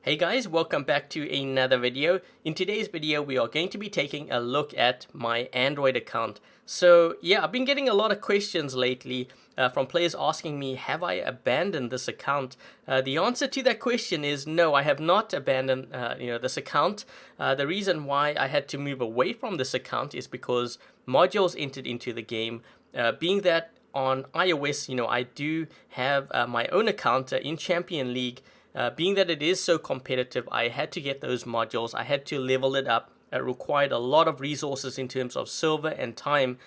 Hey guys, welcome back to another video. In today's video, we are going to be taking a look at my Android account. So yeah, I've been getting a lot of questions lately from players asking me, have I abandoned this account? The answer to that question is no, I have not abandoned this account. The reason why I had to move away from this account is because modules entered into the game, being that on iOS, I do have my own account in Champion League. Being that it is so competitive, I had to get those modules. I had to level it up. It required a lot of resources in terms of silver and time,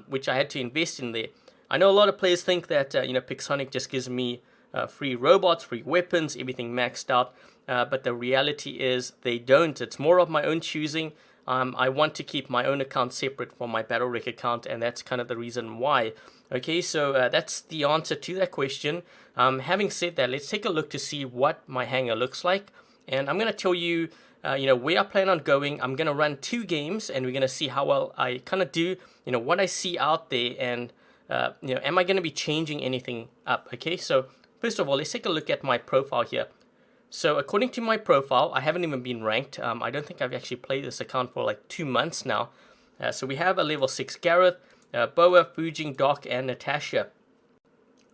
which I had to invest in there. I know a lot of players think that Pixonic just gives me free robots, free weapons, everything maxed out. But the reality is they don't. It's more of my own choosing. I want to keep my own account separate from my BattleRec account, and that's kind of the reason why. Okay, so that's the answer to that question. Having said that, let's take a look to see what my hangar looks like. And I'm going to tell you, where I plan on going. I'm going to run 2 games, and we're going to see how well I kind of do, what I see out there, and, am I going to be changing anything up? Okay, so first of all, let's take a look at my profile here. So according to my profile, I haven't even been ranked. I don't think I've actually played this account for like 2 months now. So we have a level 6 Gareth, Boa, Fujing, Doc, and Natasha.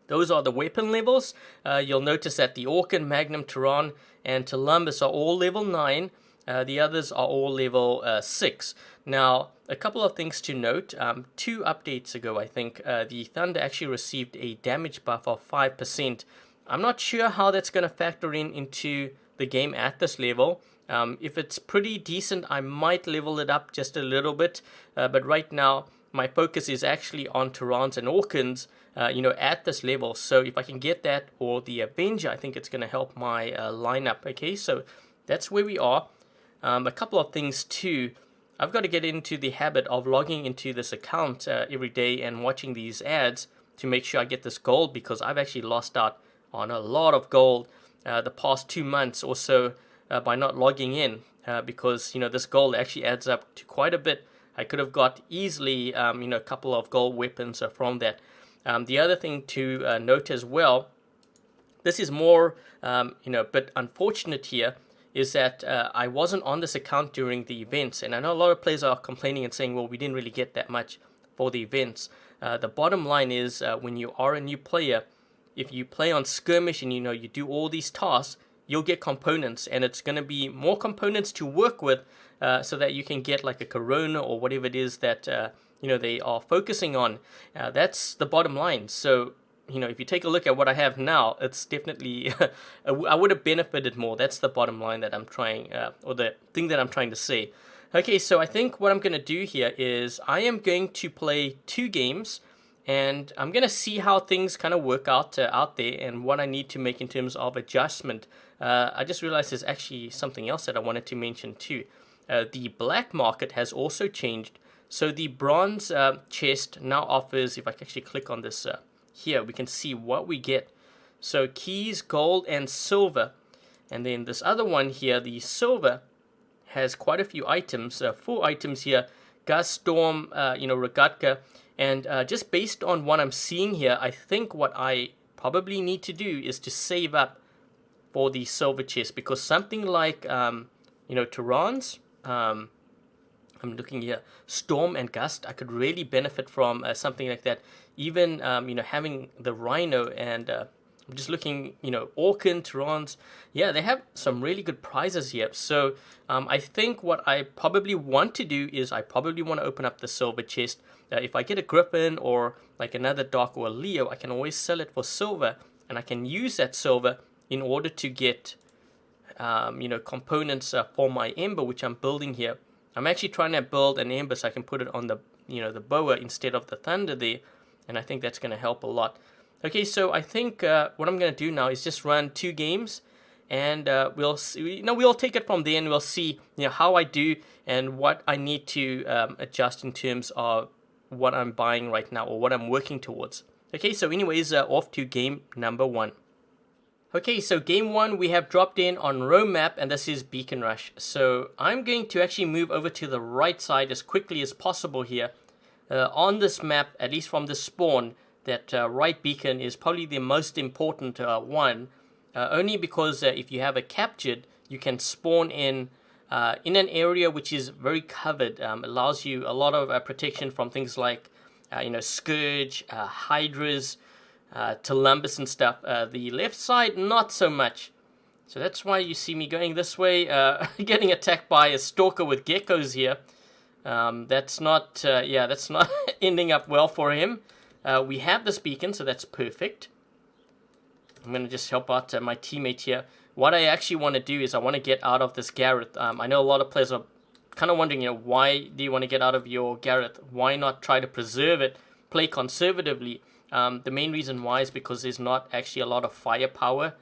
Those are the weapon levels. You'll notice that the Orkan, Magnum, Taran, and Columbus are all level 9. The others are all level 6. Now, a couple of things to note. 2 updates ago, I think, the Thunder actually received a damage buff of 5%. I'm not sure how that's going to factor into the game at this level. If it's pretty decent, I might level it up just a little bit. But right now, my focus is actually on Tarans and Orkans, at this level. So if I can get that or the Avenger, I think it's going to help my lineup. Okay, so that's where we are. A couple of things too. I've got to get into the habit of logging into this account every day and watching these ads to make sure I get this gold, because I've actually lost out on a lot of gold the past 2 months or so by not logging in, because this gold actually adds up to quite a bit. I could have got easily a couple of gold weapons from that. The other thing to note as well, this is more a bit unfortunate here, is that I wasn't on this account during the events, and I know a lot of players are complaining and saying, well, we didn't really get that much for the events. The bottom line is, when you are a new player, if you play on skirmish and you do all these tasks, you'll get components, and it's going to be more components to work with, so that you can get like a Corona or whatever it is that they are focusing on. That's the bottom line. So if you take a look at what I have now, it's definitely I would have benefited more. That's the bottom line that I'm trying, or the thing that I'm trying to say. Okay, so I think what I'm going to do here is I am going to play 2 games. And I'm going to see how things kind of work out there and what I need to make in terms of adjustment. I just realized there's actually something else that I wanted to mention too. The black market has also changed. So the bronze chest now offers, if I can actually click on this here, we can see what we get. So keys, gold, and silver. And then this other one here, the silver, has quite a few items, 4 items here. Gust, Storm, Regatka. And just based on what I'm seeing here, I think what I probably need to do is to save up for the silver chest, because something like, Taran's, I'm looking here, Storm and Gust, I could really benefit from something like that. Even, having the Rhino and I'm just looking, Orkan, Taran's, yeah, they have some really good prizes here. So I think what I probably want to do is I probably want to open up the silver chest. If I get a Griffin or like another Doc or a Leo, I can always sell it for silver, and I can use that silver in order to get, components for my Ember, which I'm building here. I'm actually trying to build an Ember so I can put it on the, the Boa instead of the Thunder there, and I think that's going to help a lot. Okay, so I think what I'm going to do now is just run 2 games, and we'll see, we'll take it from there, and we'll see how I do and what I need to adjust in terms of what I'm buying right now or what I'm working towards. Okay, so anyways, off to game number 1. Okay, so game 1 we have dropped in on Rome map, and this is Beacon Rush. So I'm going to actually move over to the right side as quickly as possible here. On this map, at least from the spawn, that right beacon is probably the most important one, only because if you have a captured, you can spawn in an area which is very covered. Allows you a lot of protection from things like Scourge, Hydras, Columbus and stuff. The left side, not so much. So that's why you see me going this way, getting attacked by a stalker with geckos here. That's not, that's not ending up well for him. We have this beacon, so that's perfect. I'm going to just help out my teammate here. What I actually want to do is I want to get out of this Gareth. I know a lot of players are kind of wondering, why do you want to get out of your Gareth? Why not try to preserve it, play conservatively? The main reason why is because there's not actually a lot of firepower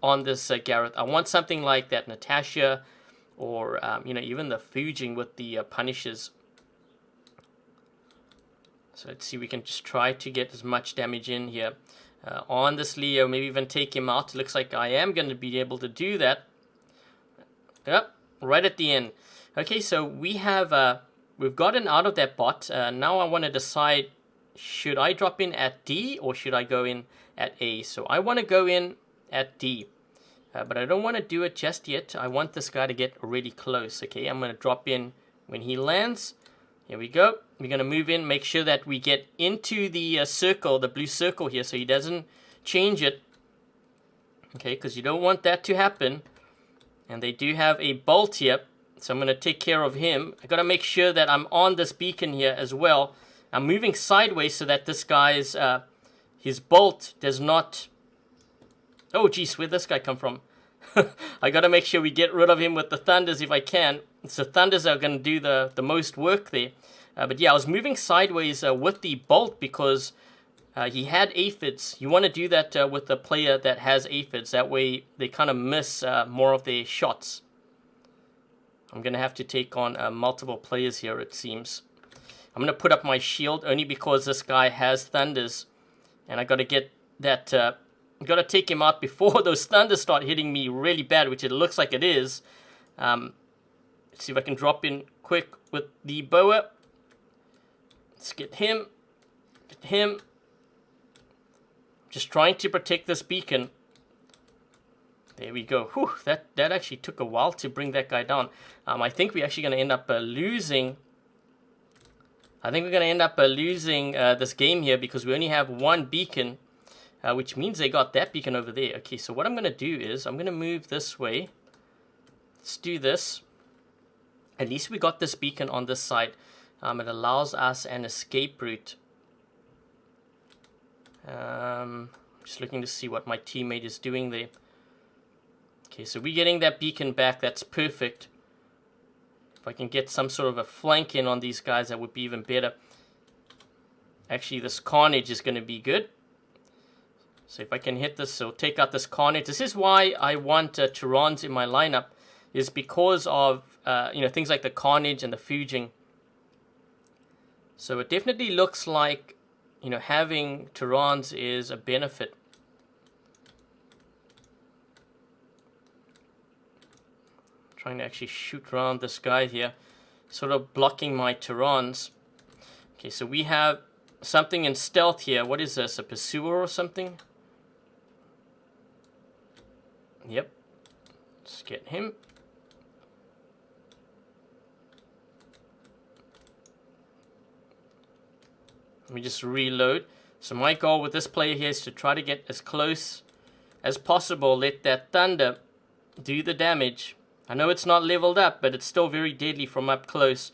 on this Gareth. I want something like that Natasha, or even the Fuging with the Punishers. So let's see, we can just try to get as much damage in here on this Leo, maybe even take him out. It looks like I am going to be able to do that. Yep, right at the end. Okay, so we have we've gotten out of that bot. Now I want to decide, should I drop in at D or should I go in at A? So I want to go in at D, but I don't want to do it just yet. I want this guy to get really close. Okay, I'm going to drop in when he lands. Here we go. We're going to move in, make sure that we get into the circle, the blue circle here, so he doesn't change it. Okay, because you don't want that to happen. And they do have a bolt here, so I'm going to take care of him. I got to make sure that I'm on this beacon here as well. I'm moving sideways so that this guy's his bolt does not. Oh, geez, where'd this guy come from? I got to make sure we get rid of him with the Thunders if I can. So Thunders are going to do the most work there. But yeah, I was moving sideways with the bolt because he had aphids. You want to do that with a player that has aphids. That way they kind of miss more of their shots. I'm going to have to take on multiple players here, it seems. I'm going to put up my shield only because this guy has Thunders. And I got to get that. Got to take him out before those Thunders start hitting me really bad, which it looks like it is. Let's see if I can drop in quick with the boa. Let's get him. Get him. Just trying to protect this beacon. There we go. Whew, that actually took a while to bring that guy down. I think we're actually going to end up losing. I think we're going to end up losing this game here because we only have one beacon. Which means they got that beacon over there. Okay, so what I'm going to do is I'm going to move this way. Let's do this. At least we got this beacon on this side. It allows us an escape route. Just looking to see what my teammate is doing there. Okay, so we're getting that beacon back. That's perfect. If I can get some sort of a flank in on these guys, that would be even better. Actually, this Carnage is going to be good. So if I can hit this, so take out this Carnage. This is why I want Tarans in my lineup, is because of things like the Carnage and the Fuging. So it definitely looks like having Tarans is a benefit. I'm trying to actually shoot around this guy here, sort of blocking my Tarans. Okay, so we have something in stealth here. What is this? A pursuer or something? Yep. Let's get him. Let me just reload. So my goal with this player here is to try to get as close as possible. Let that Thunder do the damage. I know it's not leveled up, but it's still very deadly from up close.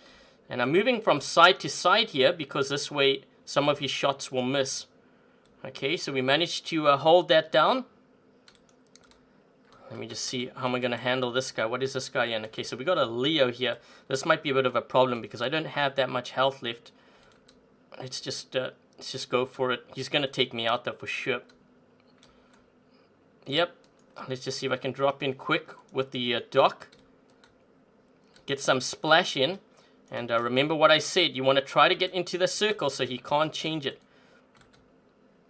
And I'm moving from side to side here because this way some of his shots will miss. Okay, so we managed to hold that down. Let me just see how am I going to handle this guy. What is this guy in? Okay, so we got a Leo here. This might be a bit of a problem because I don't have that much health left. Let's just go for it. He's going to take me out though for sure. Yep. Let's just see if I can drop in quick with the dock. Get some splash in. And remember what I said. You want to try to get into the circle so he can't change it.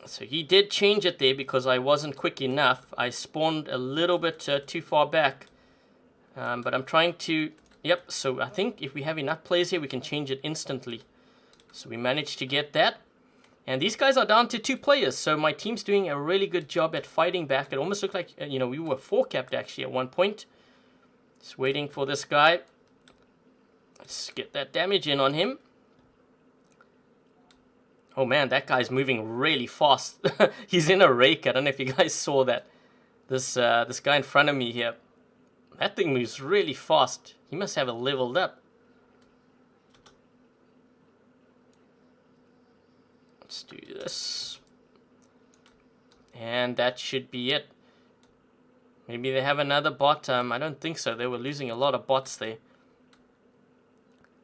So he did change it there because I wasn't quick enough. I spawned a little bit too far back. But I'm trying to... Yep, so I think if we have enough players here, we can change it instantly. So we managed to get that. And these guys are down to 2 players. So my team's doing a really good job at fighting back. It almost looked like, we were 4-capped actually at one point. Just waiting for this guy. Let's get that damage in on him. Oh man, that guy's moving really fast. He's in a rake. I don't know if you guys saw that. This guy in front of me here. That thing moves really fast. He must have it leveled up. Let's do this. And that should be it. Maybe they have another bot. I don't think so. They were losing a lot of bots there.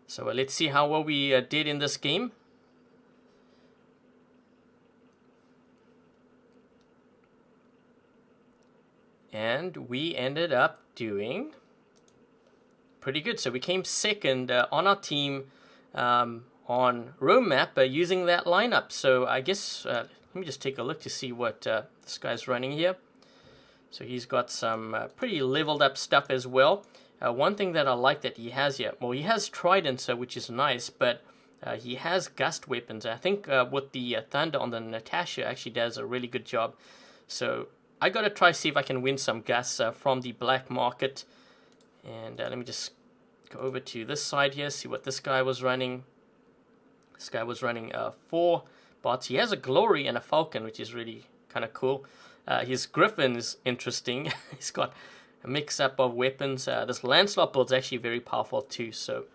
So let's see how well we did in this game. And we ended up doing pretty good. So we came second on our team on Rome map using that lineup. So I guess, let me just take a look to see what this guy's running here. So he's got some pretty leveled up stuff as well. One thing that I like that he has here, well, he has tridents, which is nice, but he has gust weapons. I think with the thunder on the Natasha actually does a really good job. So I gotta try see if I can win some gas from the black market. And let me just go over to this side here, see what this guy was running. This guy was running 4 bots. He has a Glory and a Falcon, which is really kind of cool. His Griffin is interesting. He's got a mix-up of weapons. This Lancelot build is actually very powerful too. So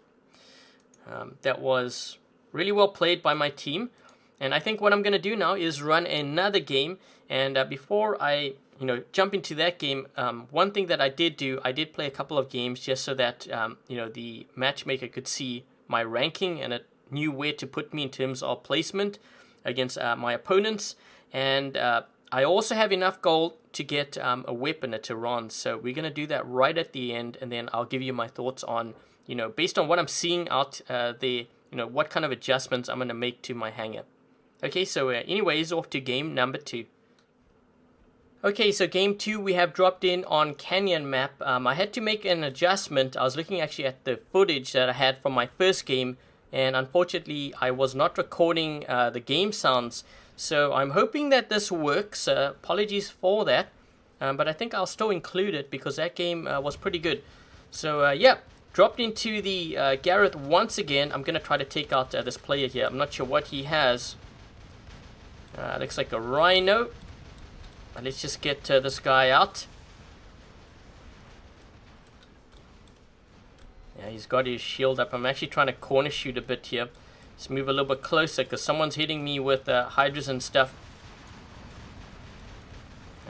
that was really well played by my team. And I think what I'm going to do now is run another game. And before I jump into that game, one thing that I did do, I did play a couple of games just so that the matchmaker could see my ranking and it knew where to put me in terms of placement against my opponents. And I also have enough gold to get a weapon at Taran. So we're going to do that right at the end. And then I'll give you my thoughts on, based on what I'm seeing out there, what kind of adjustments I'm going to make to my hangar. Okay, so anyways, off to game number 2. Okay, so game 2 we have dropped in on Canyon map. I had to make an adjustment. I was looking actually at the footage that I had from my first game, and unfortunately I was not recording the game sounds. So I'm hoping that this works. Apologies for that, but I think I'll still include it because that game was pretty good. So yeah, dropped into the Gareth once again. I'm going to try to take out this player here. I'm not sure what he has. Looks like a Rhino. Let's just get this guy out. Yeah, he's got his shield up. I'm actually trying to corner shoot a bit here. Let's move a little bit closer because someone's hitting me with hydras and stuff.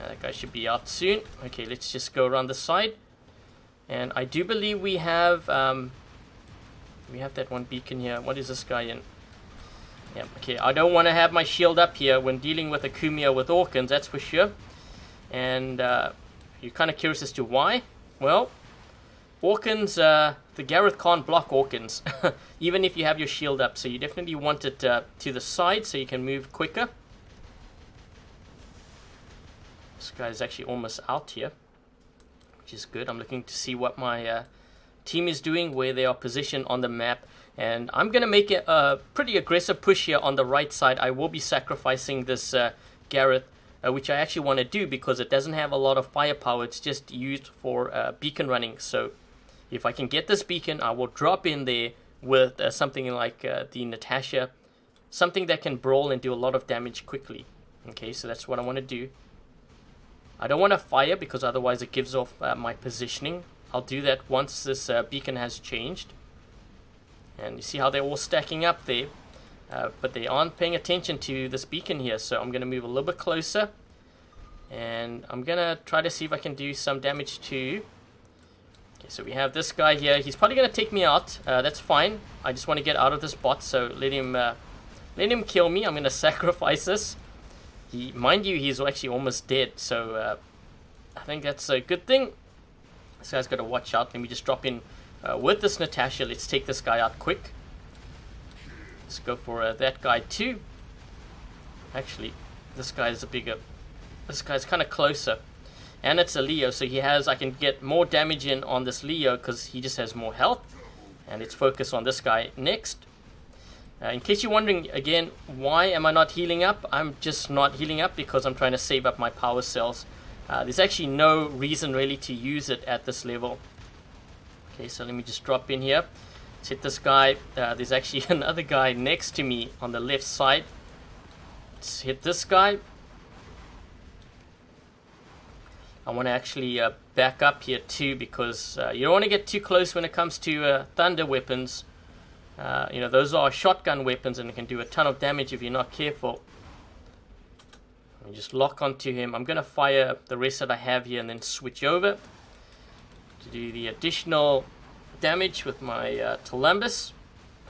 That guy should be out soon. Okay, let's just go around the side. And I do believe we have that one beacon here. What is this guy in? Yeah, okay, I don't want to have my shield up here when dealing with a Kumio with Orkans, that's for sure. And you're kind of curious as to why. Well, Orkans, the Gareth can't block Orkans, even if you have your shield up. So you definitely want it to the side so you can move quicker. This guy's actually almost out here, which is good. I'm looking to see what my team is doing, where they are positioned on the map. And I'm going to make a pretty aggressive push here on the right side. I will be sacrificing this Gareth, which I actually want to do because it doesn't have a lot of firepower. It's just used for beacon running. So if I can get this beacon, I will drop in there with something like the Natasha. Something that can brawl and do a lot of damage quickly. Okay, so that's what I want to do. I don't want to fire because otherwise it gives off my positioning. I'll do that once this beacon has changed. And you see how they're all stacking up there. But they aren't paying attention to this beacon here. So I'm going to move a little bit closer. And I'm going to try to see if I can do some damage to... Okay, so we have this guy here. He's probably going to take me out. That's fine. I just want to get out of this bot. So let him kill me. I'm going to sacrifice this. Mind you, he's actually almost dead. So I think that's a good thing. This guy's got to watch out. Let me just drop in with this Natasha. Let's take this guy out quick. Let's go for that guy too. Actually, this guy's this guy's kind of closer. And it's a Leo, so I can get more damage in on this Leo because he just has more health. And let's focus on this guy next. In case you're wondering, again, why am I not healing up? I'm just not healing up because I'm trying to save up my power cells. There's actually no reason really to use it at this level. Okay, so let me just drop in here. Let's hit this guy. There's actually another guy next to me on the left side. Let's hit this guy. I want to actually back up here too, because you don't want to get too close when it comes to thunder weapons. You know, those are shotgun weapons and it can do a ton of damage if you're not careful. Let me just lock onto him. I'm going to fire the rest that I have here and then switch over to do the additional damage with my Columbus.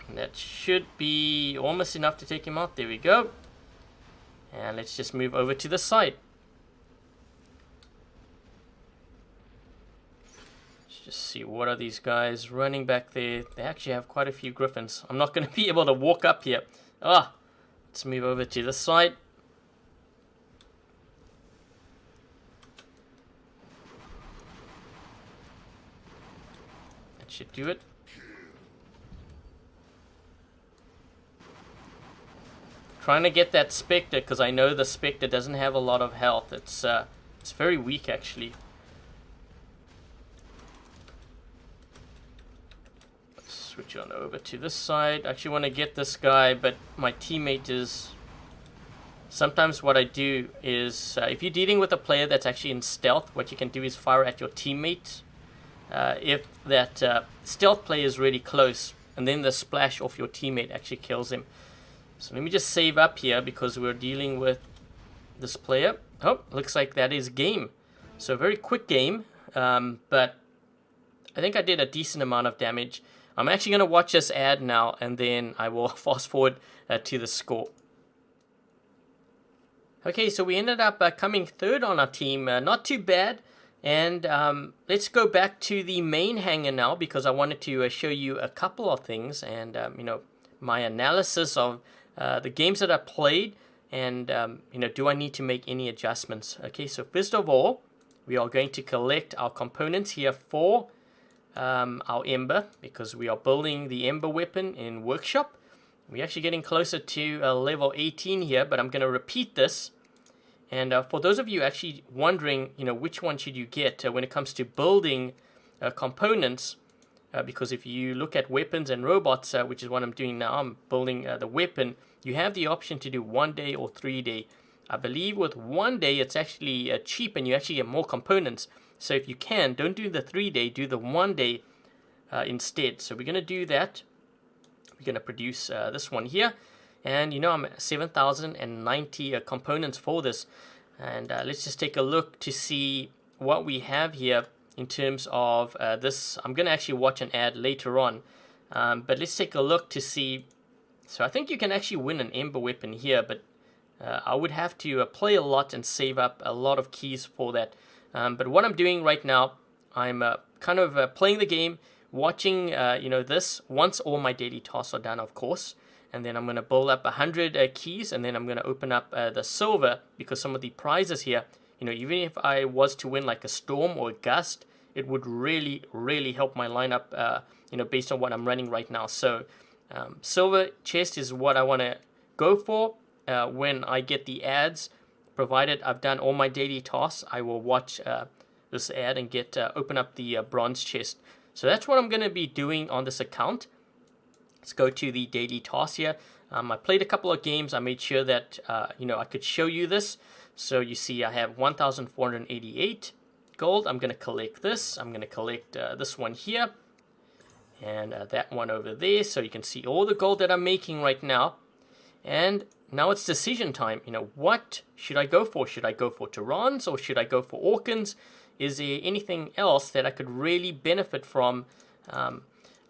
And that should be almost enough to take him out. There we go. And let's just move over to the side. Just see, what are these guys running back there? They actually have quite a few griffins. I'm not going to be able to walk up here. Let's move over to this side. That should do it. Trying to get that Spectre, because I know the Spectre doesn't have a lot of health. It's very weak actually. Switch on over to this side. I actually want to get this guy, but my teammate is... Sometimes what I do is, if you're dealing with a player that's actually in stealth, what you can do is fire at your teammate. If that stealth player is really close, and then the splash off your teammate actually kills him. So let me just save up here, because we're dealing with this player. Oh, looks like that is game. So a very quick game, but I think I did a decent amount of damage. I'm actually going to watch this ad now, and then I will fast forward to the score. Okay, so we ended up coming third on our team. Not too bad. And let's go back to the main hangar now, because I wanted to show you a couple of things. And, you know, my analysis of the games that I played. And, you know, do I need to make any adjustments? Okay, so first of all, we are going to collect our components here for... our Ember, because we are building the Ember weapon in workshop. We're actually getting closer to level 18 here, but I'm going to repeat this. And for those of you actually wondering, you know, which one should you get when it comes to building components, because if you look at weapons and robots, which is what I'm doing now, I'm building the weapon, you have the option to do 1 day or 3 day. I believe with 1 day it's actually cheap and you actually get more components. So if you can, don't do the 3 day, do the 1 day instead. So we're going to do that. We're going to produce this one here. And you know, I'm at 7,090 components for this. And let's just take a look to see what we have here in terms of this. I'm going to actually watch an ad later on. But let's take a look to see. So I think you can actually win an Ember weapon here. But I would have to play a lot and save up a lot of keys for that. But what I'm doing right now, I'm kind of playing the game, watching, you know, this once all my daily tasks are done, of course. And then I'm going to build up 100 keys, and then I'm going to open up the silver, because some of the prizes here, you know, even if I was to win like a storm or a gust, it would really, really help my lineup, you know, based on what I'm running right now. So silver chest is what I want to go for when I get the ads. Provided I've done all my daily tasks, I will watch this ad and get open up the bronze chest. So that's what I'm going to be doing on this account. Let's go to the daily tasks here. I played a couple of games. I made sure that you know, I could show you this. So you see I have 1,488 gold. I'm going to collect this. I'm going to collect this one here. And that one over there. So you can see all the gold that I'm making right now. And now it's decision time. You know, what should I go for? Should I go for Tarans or should I go for Orkans? Is there anything else that I could really benefit from?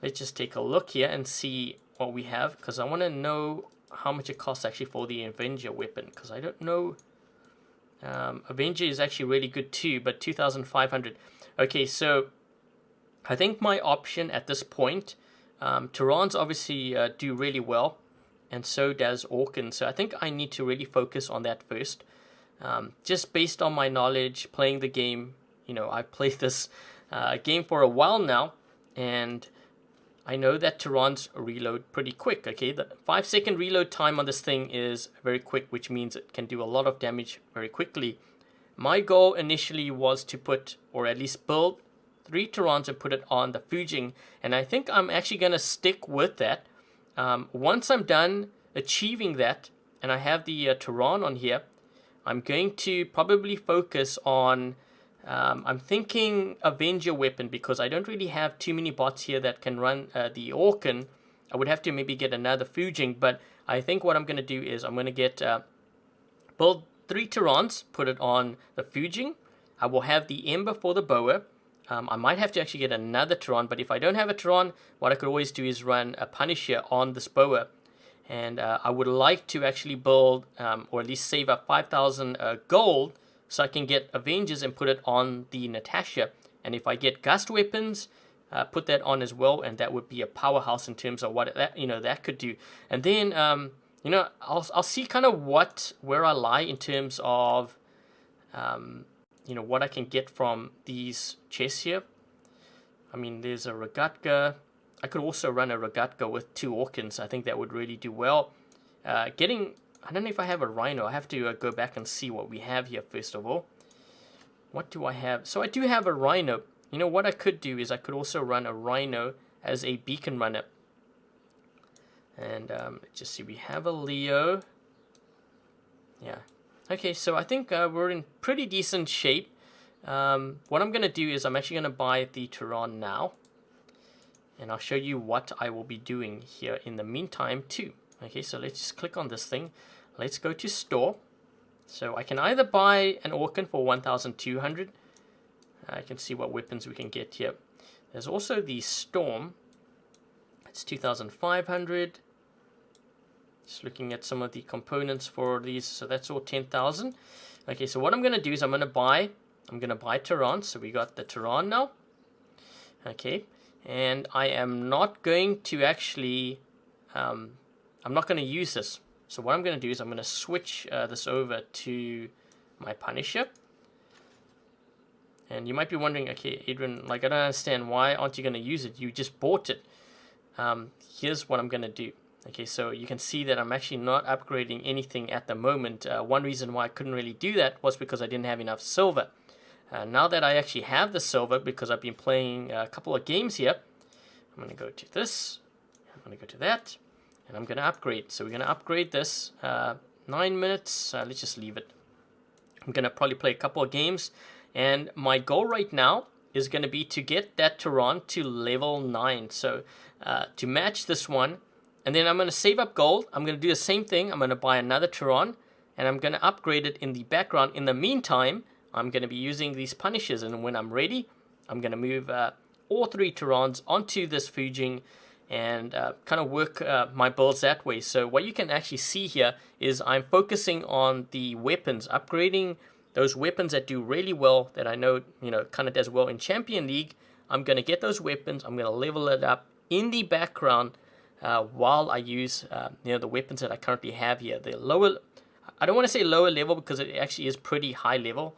Let's just take a look here and see what we have, because I want to know how much it costs actually for the Avenger weapon, because I don't know. Avenger is actually really good too, but 2,500. Okay, so I think my option at this point, Tarans obviously do really well. And so does Orkan. So I think I need to really focus on that first. Just based on my knowledge, playing the game. You know, I've played this game for a while now. And I know that Tarans reload pretty quick. Okay, the 5-second reload time on this thing is very quick, which means it can do a lot of damage very quickly. My goal initially was to put, or at least build, 3 Tarans and put it on the Fujing. And I think I'm actually going to stick with that. Once I'm done achieving that, and I have the Taran on here, I'm going to probably focus on, I'm thinking Avenger weapon, because I don't really have too many bots here that can run the Orkan. I would have to maybe get another Fujing, but I think what I'm going to do is I'm going to get, build 3 Tarans, put it on the Fujing. I will have the Ember for the Boa. I might have to actually get another Taran, but if I don't have a Taran, what I could always do is run a Punisher on this Boa. And I would like to actually build, or at least save up 5,000 gold, so I can get Avengers and put it on the Natasha. And if I get Gust weapons, put that on as well, and that would be a powerhouse in terms of what that that could do. And then I'll see kind of where I lie in terms of what I can get from these chests here. I mean, there's a Ragatka. I could also run a Ragatka with 2 Orkans. I think that would really do well. I don't know if I have a Rhino. I have to go back and see what we have here first of all. What do I have? So I do have a Rhino. You know, what I could do is I could also run a Rhino as a beacon runner. And just see, we have a Leo. Yeah. Okay, so I think we're in pretty decent shape. What I'm going to do is I'm actually going to buy the Taran now. And I'll show you what I will be doing here in the meantime too. Okay, so let's just click on this thing. Let's go to store. So I can either buy an Orkan for 1,200. I can see what weapons we can get here. There's also the Storm. It's 2,500. Just looking at some of the components for these. So that's all 10,000. Okay, so what I'm going to do is I'm going to buy Taran. So we got the Taran now. Okay. And I am not going to actually, I'm not going to use this. So what I'm going to do is I'm going to switch this over to my Punisher. And you might be wondering, okay, Adrian, like I don't understand, why aren't you going to use it? You just bought it. Here's what I'm going to do. Okay, so you can see that I'm actually not upgrading anything at the moment. One reason why I couldn't really do that was because I didn't have enough silver. Now that I actually have the silver, because I've been playing a couple of games here, I'm going to go to this, I'm going to go to that, and I'm going to upgrade. So we're going to upgrade this, 9 minutes, let's just leave it. I'm going to probably play a couple of games, and my goal right now is going to be to get that Taran to level 9. So to match this one, and then I'm going to save up gold. I'm going to do the same thing. I'm going to buy another Taran, and I'm going to upgrade it in the background. In the meantime, I'm going to be using these Punishers, and when I'm ready, I'm going to move all 3 Tarans onto this Fujing and kind of work my builds that way. So what you can actually see here is I'm focusing on the weapons, upgrading those weapons that do really well, that I know, kind of does well in Champion League. I'm going to get those weapons, I'm going to level it up in the background while I use the weapons that I currently have here. The lower, I don't want to say lower level because it actually is pretty high level.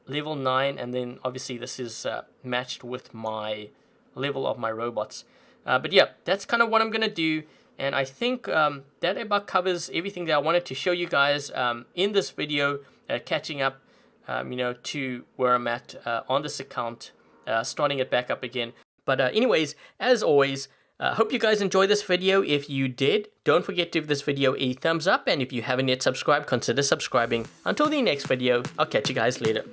Level 9, and then obviously this is matched with my level of my robots. But yeah, that's kind of what I'm going to do, and I think that about covers everything that I wanted to show you guys in this video, catching up to where I'm at on this account, starting it back up again. But anyways, as always, hope you guys enjoyed this video. If you did, don't forget to give this video a thumbs up, and if you haven't yet subscribed, consider subscribing. Until the next video, I'll catch you guys later.